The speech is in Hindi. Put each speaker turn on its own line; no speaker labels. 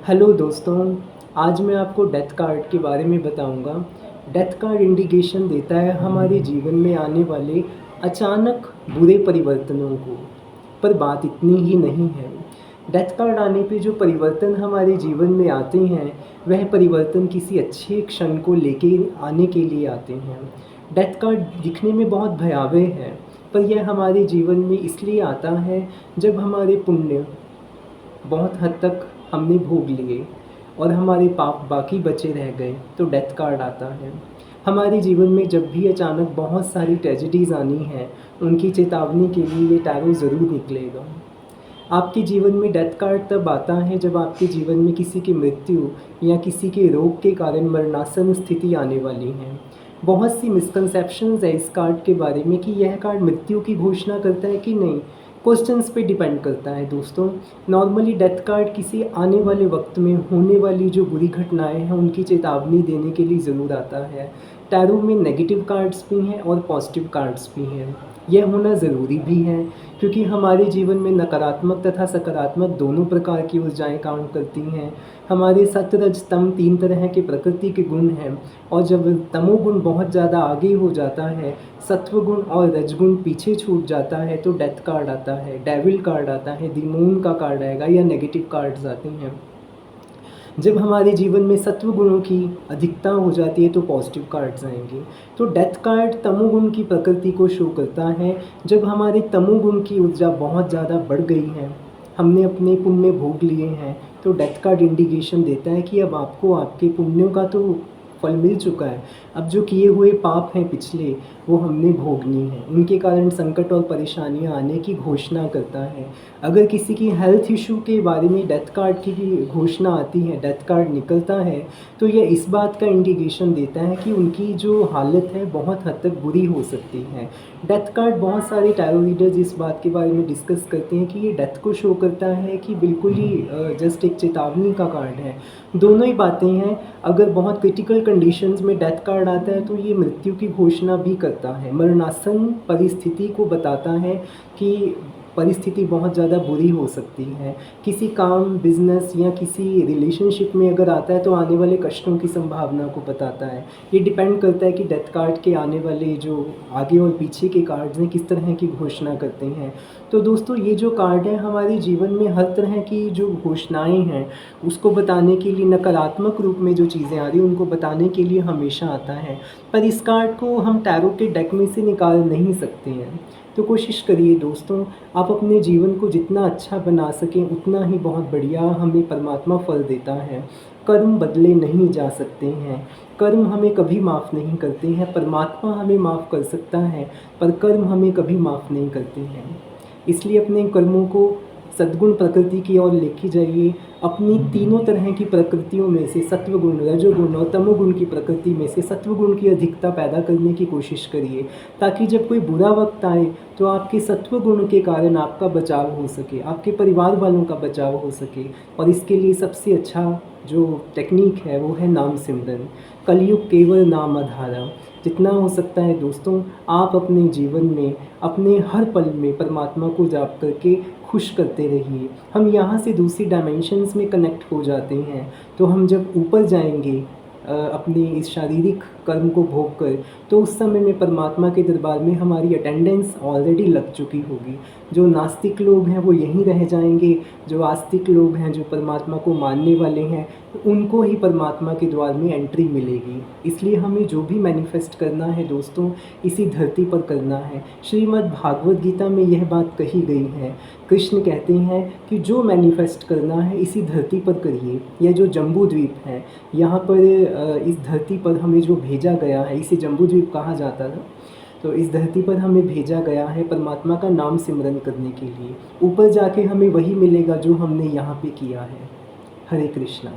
हेलो दोस्तों, आज मैं आपको डेथ कार्ड के बारे में बताऊंगा। डेथ कार्ड इंडिकेशन देता है हमारे जीवन में आने वाले अचानक बुरे परिवर्तनों को। पर बात इतनी ही नहीं है। डेथ कार्ड आने पे जो परिवर्तन हमारे जीवन में आते हैं, वह परिवर्तन किसी अच्छे क्षण को लेके आने के लिए आते हैं। डेथ कार्ड दिखने में बहुत भयावह है, पर यह हमारे जीवन में इसलिए आता है जब हमारे पुण्य बहुत हद तक हमने भोग लिए और हमारे पाप बाकी बचे रह गए, तो डेथ कार्ड आता है। हमारे जीवन में जब भी अचानक बहुत सारी ट्रेजेडीज़ आनी हैं, उनकी चेतावनी के लिए ये टैरो ज़रूर निकलेगा। आपके जीवन में डेथ कार्ड तब आता है जब आपके जीवन में किसी की मृत्यु या किसी के रोग के कारण मरणासन स्थिति आने वाली है। बहुत सी मिसकंसेप्शंस है इस कार्ड के बारे में कि यह कार्ड मृत्यु की घोषणा करता है कि नहीं। क्वेश्चंस पे डिपेंड करता है दोस्तों। नॉर्मली डेथ कार्ड किसी आने वाले वक्त में होने वाली जो बुरी घटनाएं हैं उनकी चेतावनी देने के लिए ज़रूर आता है। टैरो में नेगेटिव कार्ड्स भी हैं और पॉजिटिव कार्ड्स भी हैं। यह होना ज़रूरी भी है क्योंकि हमारे जीवन में नकारात्मक तथा सकारात्मक दोनों प्रकार की ऊर्जाएं काम करती हैं। हमारे सत्व रज तम 3 तरह के प्रकृति के गुण हैं, और जब तमोगुण बहुत ज़्यादा आगे हो जाता है, सत्वगुण और रजगुण पीछे छूट जाता है, तो डेथ कार्ड आता है, डेविल कार्ड आता है, द मून का कार्ड आएगा या नेगेटिव कार्ड्स आते हैं। जब हमारे जीवन में सत्व गुणों की अधिकता हो जाती है तो पॉजिटिव कार्ड्स आएंगे। तो डेथ कार्ड तमोगुण की प्रकृति को शो करता है। जब हमारे तमोगुण की ऊर्जा बहुत ज़्यादा बढ़ गई है, हमने अपने पुण्य भोग लिए हैं, तो डेथ कार्ड इंडिकेशन देता है कि अब आपको आपके पुण्यों का तो फल मिल चुका है। अब जो किए हुए पाप हैं पिछले, वो हमने भोगनी है। उनके कारण संकट और परेशानियां आने की घोषणा करता है। अगर किसी की हेल्थ इशू के बारे में डेथ कार्ड की घोषणा आती है, डेथ कार्ड निकलता है, तो यह इस बात का इंडिकेशन देता है कि उनकी जो हालत है बहुत हद तक बुरी हो सकती है। डेथ कार्ड बहुत सारे टैरो रीडर्स इस बात के बारे में डिस्कस करते हैं कि ये डेथ को शो करता है कि बिल्कुल ही जस्ट एक चेतावनी का कार्ड है। दोनों ही बातें हैं। अगर बहुत क्रिटिकल कंडीशंस में डेथ कार्ड आता है तो ये मृत्यु की घोषणा भी करता है, मरणासन परिस्थिति को बताता है कि परिस्थिति बहुत ज़्यादा बुरी हो सकती है। किसी काम, बिजनेस या किसी रिलेशनशिप में अगर आता है तो आने वाले कष्टों की संभावना को बताता है। ये डिपेंड करता है कि डेथ कार्ड के आने वाले जो आगे और पीछे के कार्ड्स हैं किस तरह की घोषणा करते हैं। तो दोस्तों, ये जो कार्ड है हमारे जीवन में हर तरह की जो घोषणाएं हैं उसको बताने के लिए, नकारात्मक रूप में जो चीज़ें आ रही हैं उनको बताने के लिए हमेशा आता है। पर इस कार्ड को हम टैरो के डेक में से निकाल नहीं सकते हैं। तो कोशिश करिए दोस्तों, आप अपने जीवन को जितना अच्छा बना सकें उतना ही बहुत बढ़िया हमें परमात्मा फल देता है। कर्म बदले नहीं जा सकते हैं, कर्म हमें कभी माफ़ नहीं करते हैं। परमात्मा हमें माफ़ कर सकता है, पर कर्म हमें कभी माफ़ नहीं करते हैं। इसलिए अपने कर्मों को सद्गुण प्रकृति की ओर लेके जाइए। अपनी तीनों तरह की प्रकृतियों में से सत्वगुण, रजोगुण और तमोगुण की प्रकृति में से सत्वगुण की अधिकता पैदा करने की कोशिश करिए, ताकि जब कोई बुरा वक्त आए तो आपके सत्वगुण के कारण आपका बचाव हो सके, आपके परिवार वालों का बचाव हो सके। और इसके लिए सबसे अच्छा जो टेक्निक है वो है नाम सिमरन। कलयुग केवल नाम आधारा। जितना हो सकता है दोस्तों, आप अपने जीवन में अपने हर पल में परमात्मा को जाप करके खुश करते रहिए। हम यहाँ से दूसरी डायमेंशंस में कनेक्ट हो जाते हैं, तो हम जब ऊपर जाएंगे अपने इस शारीरिक कर्म को भोग कर, तो उस समय में परमात्मा के दरबार में हमारी अटेंडेंस ऑलरेडी लग चुकी होगी। जो नास्तिक लोग हैं वो यहीं रह जाएंगे, जो आस्तिक लोग हैं, जो परमात्मा को मानने वाले हैं, उनको ही परमात्मा के द्वार में एंट्री मिलेगी। इसलिए हमें जो भी मैनिफेस्ट करना है दोस्तों, इसी धरती पर करना है। श्रीमद् भागवत गीता में यह बात कही गई है। कृष्ण कहते हैं कि जो मैनिफेस्ट करना है इसी धरती पर करिए। यह जो जम्बू द्वीप है, यहाँ पर इस धरती पर हमें जो भेजा गया है, इसे जम्बू द्वीप कहा जाता था। तो इस धरती पर हमें भेजा गया है परमात्मा का नाम सिमरन करने के लिए। ऊपर जाके हमें वही मिलेगा जो हमने यहाँ पे किया है। हरे कृष्णा।